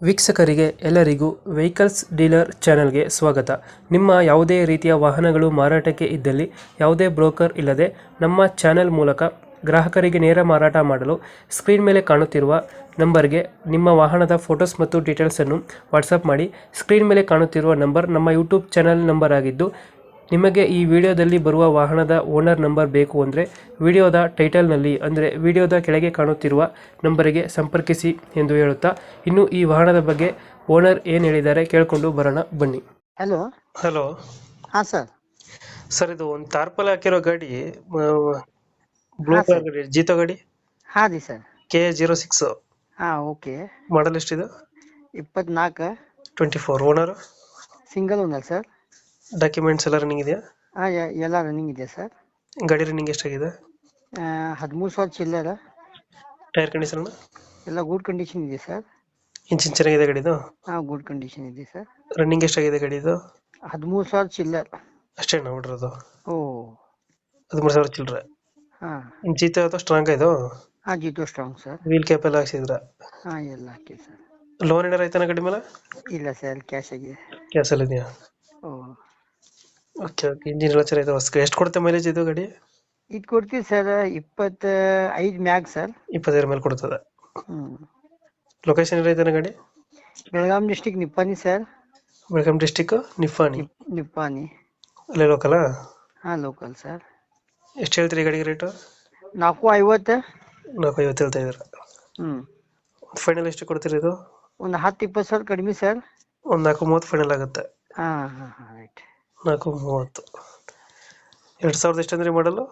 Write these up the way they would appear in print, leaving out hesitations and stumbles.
ವೀಕ್ಷಕರಿಗೆ ಎಲ್ಲರಿಗೂ vehicles dealer ಚಾನೆಲ್ಗೆ ಸ್ವಾಗತ. ನಿಮ್ಮ ಯಾವುದೇ ರೀತಿಯ ವಾಹನಗಳು ಮಾರಾಟಕ್ಕೆ ಇದ್ದಲ್ಲಿ ಯಾವುದೇ ಬ್ರೋಕರ್ ಇಲ್ಲದೆ ನಮ್ಮ ಚಾನೆಲ್ ಮೂಲಕ ಗ್ರಾಹಕರಿಗೆ ನೇರ ಮಾರಾಟ ಮಾಡಲು ಸ್ಕ್ರೀನ್ ಮೇಲೆ ಕಾಣುತ್ತಿರುವ ನಂಬರ್ಗೆ ನಿಮ್ಮ ವಾಹನದ ಫೋಟೋಸ್ ಮತ್ತು ಡೀಟೇಲ್ಸನ್ನು ವಾಟ್ಸಪ್ ಮಾಡಿ. ಸ್ಕ್ರೀನ್ ಮೇಲೆ ಕಾಣುತ್ತಿರುವ ನಂಬರ್ ನಮ್ಮ ಯೂಟ್ಯೂಬ್ ಚಾನೆಲ್ ನಂಬರ್ ಆಗಿದ್ದು, ನಿಮಗೆ ಈ ವಿಡಿಯೋದಲ್ಲಿ ಬರುವ ವಾಹನದ ಓನರ್ ನಂಬರ್ ಬೇಕು ಅಂದರೆ ವಿಡಿಯೋದ ಟೈಟಲ್ನಲ್ಲಿ ಅಂದರೆ ವಿಡಿಯೋದ ಕೆಳಗೆ ಕಾಣುತ್ತಿರುವ ನಂಬರಿಗೆ ಸಂಪರ್ಕಿಸಿ ಎಂದು ಹೇಳುತ್ತಾ, ಇನ್ನು ಈ ವಾಹನದ ಬಗ್ಗೆ ಓನರ್ ಏನು ಹೇಳಿದ್ದಾರೆ ಕೇಳಿಕೊಂಡು ಬರೋಣ ಬನ್ನಿ. ಹಲೋ. ಹಲೋ ಹಾಂ ಸರ್. ಸರ್, ಇದು ಒಂದು ತಾರ್ಪಲ್ ಹಾಕಿರೋ ಗಾಡಿ, ಬ್ಲೂ ಹಾಂ ಕಲರ್ ಗಾಡಿ, ಜೀತೋ ಗಾಡಿ, ಹಾಂ ರೀ ಸರ್. KA06 ಹಾಂ ಓಕೆ. ಮಾಡಲ್ ಎಷ್ಟಿದೆ? 24 24. Owner? Single owner sir. Documents ಎಲ್ಲ ರನ್ನಿಂಗ್ ಇದೆಯಾ? ಹಾಂ ಎಲ್ಲ ರನ್ನಿಂಗ್ ಇದೆ ಸರ್. ಗಾಡಿ ರನ್ನಿಂಗ್ ಎಷ್ಟಾಗಿದೆ? 13,000 ಚಿಲ್ಲರ. ಟೈರ್ ಕಂಡೀಷನ್ ಎಲ್ಲ ಗುಡ್ ಕಂಡೀಷನ್ ಇದೆ ಸರ್. ಇಂಜಿನ್ ಚೆನ್ನಾಗಿದೆ ಗಾಡಿದು? ಹಾಂ ಗುಡ್ ಕಂಡೀಷನ್ ಇದೆ ಸರ್. ರನ್ನಿಂಗ್ ಎಷ್ಟಾಗಿದೆ ಗಾಡಿದು? 13,000 ಚಿಲ್ಲರ್. ಅಷ್ಟೇ ನೋಡಿರೋದು? ಓ 13,000 ಚಿಲ್ಲರೆ. ಹಾಂ ಜೀತ ಯಾವುದು ಸ್ಟ್ರಾಂಗ್ ಇದು? ಹಾಂ Jeeto strong sir. Wheel cap ಎಲ್ಲ ಹಾಕ್ಸಿದ್ರ? ಹಾಂ ಎಲ್ಲ ಹಾಕಿ ಸರ್. ಲೋನ್ ಏನಾರ ಆಯ್ತಾನ ಗಾಡಿ ಮೇಲೆ? ಇಲ್ಲ ಸರ್, ಕ್ಯಾಶ್ ಆಗಿದೆ. ಕ್ಯಾಶ್ ಅಲ್ಲಿ ಇದೆಯಾ? ಓ ಓಕೆ ಓಕೆ. ಇಂಜಿನ್ ಎಲ್ಲ ಚೆನ್ನಾಗಿದೆ ಹೊಸ್ಕ. ಎಷ್ಟು ಕೊಡುತ್ತೆ ಮೈಲೇಜ್ ಇದು ಗಾಡಿ? ಇದು ಕೊಡ್ತೀವಿ ಸರ್ 25 ಮ್ಯಾಗ್ ಸರ್. 25 ಮೇಲೆ ಕೊಡ್ತದೆ. ಹ್ಞೂ. ಲೊಕೇಶನ್ ಎಲ್ಲ ಐತಾನ ಗಾಡಿ? Belgaum district Nippani sir. Belgaum district Nippani. Nippani. ಅಲ್ಲೇ ಲೋಕಲಾ? ಹಾಂ ಲೋಕಲ್ ಸರ್. ಎಷ್ಟು ಹೇಳ್ತೀರಿ ಗಾಡಿಗೆ ರೇಟು? 450. 450 ಹೇಳ್ತಾ ಇದ್ದೀರಾ? ಹ್ಞೂ. ಫೈನಲ್ ಎಷ್ಟು ಕೊಡ್ತೀರಿ ಇದು? ಒಂದು 10-20 ಸಾವಿರ ಕಡಿಮೆ ಸರ್. ಒಂದು 430 ಫೈನಲ್ ಆಗುತ್ತೆ. ಹಾಂ ಹಾಂ ಹಾಂ ರೈಟ್. 430. 2000 ಎಷ್ಟು ಅಂದ್ರೆ ಮಾಡಲು?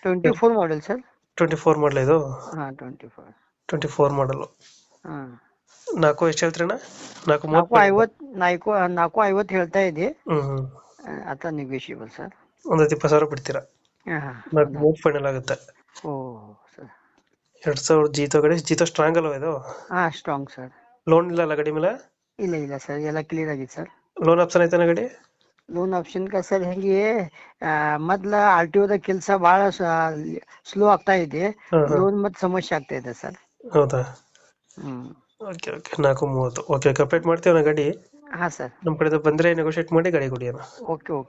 24 ಮಾಡೆಲ್ ಸರ್. 24 ಮಾಡಲ ಇದು? ಹಾಂ 24. 24 ಮಾಡಲು. ಹಾಂ 4 ಎಷ್ಟು ಹೇಳ್ತೀರಣ್ಣ? 450 ಹೇಳ್ತಾ ಇದೆ. ಹ್ಞೂ. ಅಥವಾ ನೆಗೋಷಿಯಬಲ್ ಸರ್. ಒಂದು 20,000 ಬಿಡ್ತೀರಾ? ಹಾಂ 430 ಫೈನಲ್ ಆಗುತ್ತೆ. ಓ ಸರ್. 2000 ಜೀತೋ ಗಾಡಿ. ಜೀತೋ ಸ್ಟ್ರಾಂಗ್ ಅಲ್ವಾ ಇದು? ಹಾಂ ಸ್ಟ್ರಾಂಗ್ ಸರ್. ಲೋನ್ ಇಲ್ಲ ಅಲ್ಲ ಗಾಡಿ ಮೇಲೆ? ಇಲ್ಲ ಸರ್, ಎಲ್ಲ ಕ್ಲಿಯರ್ ಆಗಿದೆ ಸರ್. ಲೋನ್ ಆಪ್ಷನ್ ಐತಾನ ಗಾಡಿ? ಲೋನ್ ಆಪ್ಷನ್ ಸರ್ ಹೆಂಗೆ ಮೊದ್ಲ RTO ಕೆಲಸ ಭಾಳ ಸ್ಲೋ ಆಗ್ತಾ ಇದೆ. ಲೋನ್ ಮತ್ತೆ ಸಮಸ್ಯೆ ಆಗ್ತಾ ಇದೆ ಸರ್. ಹೌದಾ? ಹ್ಞೂ. Okay okay. 430. Okay okay. Update ಮಾಡ್ತೀವಿ ನಾ ಗಾಡಿ. ಹಾಂ ಸರ್. ನಮ್ಮ ಕಡೆ ಬಂದರೆ ನೆಗೋಷಿಯೇಟ್ ಮಾಡಿ ಗಾಡಿ ಕೊಡಿ ಅಣ್ಣ. Okay okay.